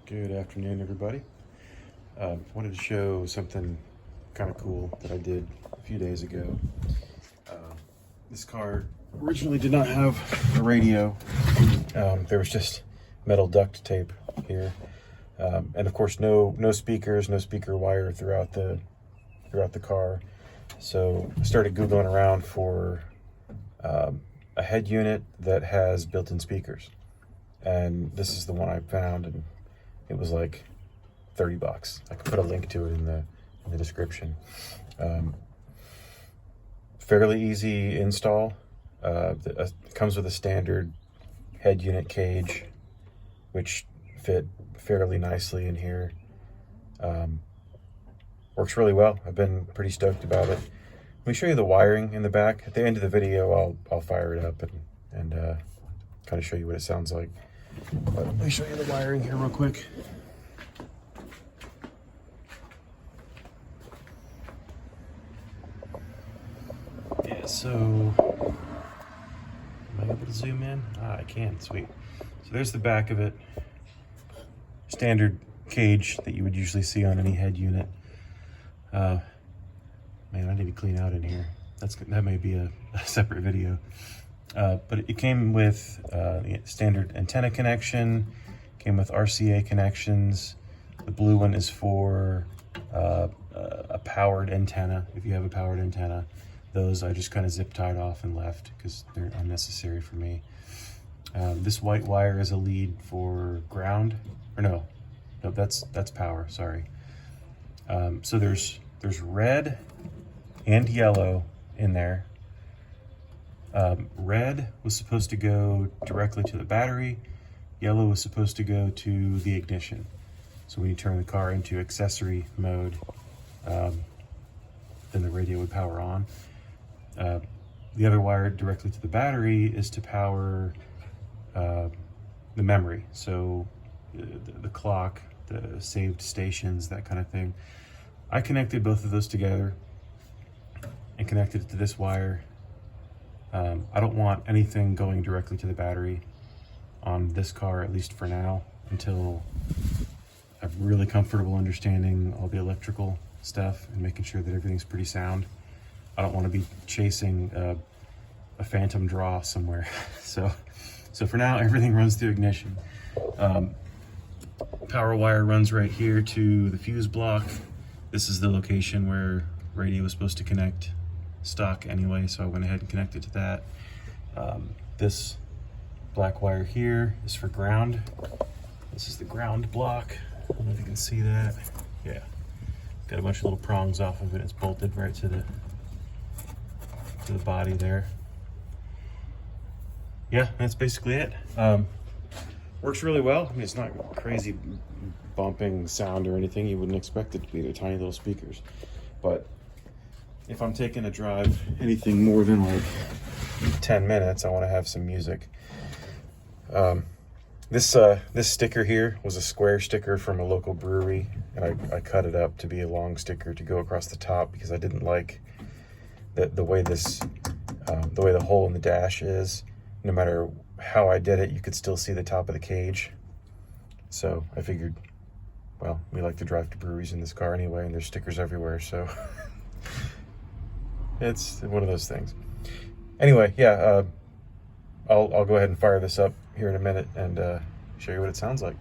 Good afternoon, everybody. Wanted to show something kind of cool that I did a few days ago. This car originally did not have a radio. There was just metal duct tape here, and of course, no speakers, no speaker wire throughout the car. So I started Googling around for a head unit that has built-in speakers, and this is the one I found, and it was like $30. I can put a link to it in the description. Fairly easy install. It comes with a standard head unit cage, which fit fairly nicely in here. Works really well. I've been pretty stoked about it. Let me show you the wiring in the back. At the end of the video, I'll fire it up and kind of show you what it sounds like. But let me show you the wiring here real quick. Yeah, so am I able to zoom in? I can, sweet. So there's the back of it. Standard cage that you would usually see on any head unit. Man, I need to clean out in here. That may be a separate video. But it came with standard antenna connection, came with RCA connections. The blue one is for a powered antenna, if you have a powered antenna. Those I just kind of zip tied off and left because they're unnecessary for me. This white wire is a lead for ground, or no, that's power, sorry. So there's red and yellow in there. Red was supposed to go directly to the battery. Yellow was supposed to go to the ignition. So when you turn the car into accessory mode, then the radio would power on. The other wire directly to the battery is to power the memory. So the clock, the saved stations, that kind of thing. I connected both of those together and connected it to this wire. I don't want anything going directly to the battery on this car, at least for now, until I'm really comfortable understanding all the electrical stuff and making sure that everything's pretty sound. I don't want to be chasing a phantom draw somewhere. So for now, everything runs through ignition. Power wire runs right here to the fuse block. This is the location where radio was supposed to connect stock anyway, so I went ahead and connected to that. This black wire here is for ground. This is the ground block. I don't know if you can see that. Yeah, got a bunch of little prongs off of it. It's bolted right to the body there. Yeah, that's basically it. Works really well. I mean, it's not crazy bumping sound or anything. You wouldn't expect it to be. They're tiny little speakers, but if I'm taking a drive anything more than like 10 minutes, I want to have some music. This sticker here was a square sticker from a local brewery, and I cut it up to be a long sticker to go across the top because I didn't like the way the hole in the dash is. No matter how I did it, you could still see the top of the cage. So I figured, well, we like to drive to breweries in this car anyway, and there's stickers everywhere, so it's one of those things. Anyway, yeah, I'll go ahead and fire this up here in a minute and show you what it sounds like.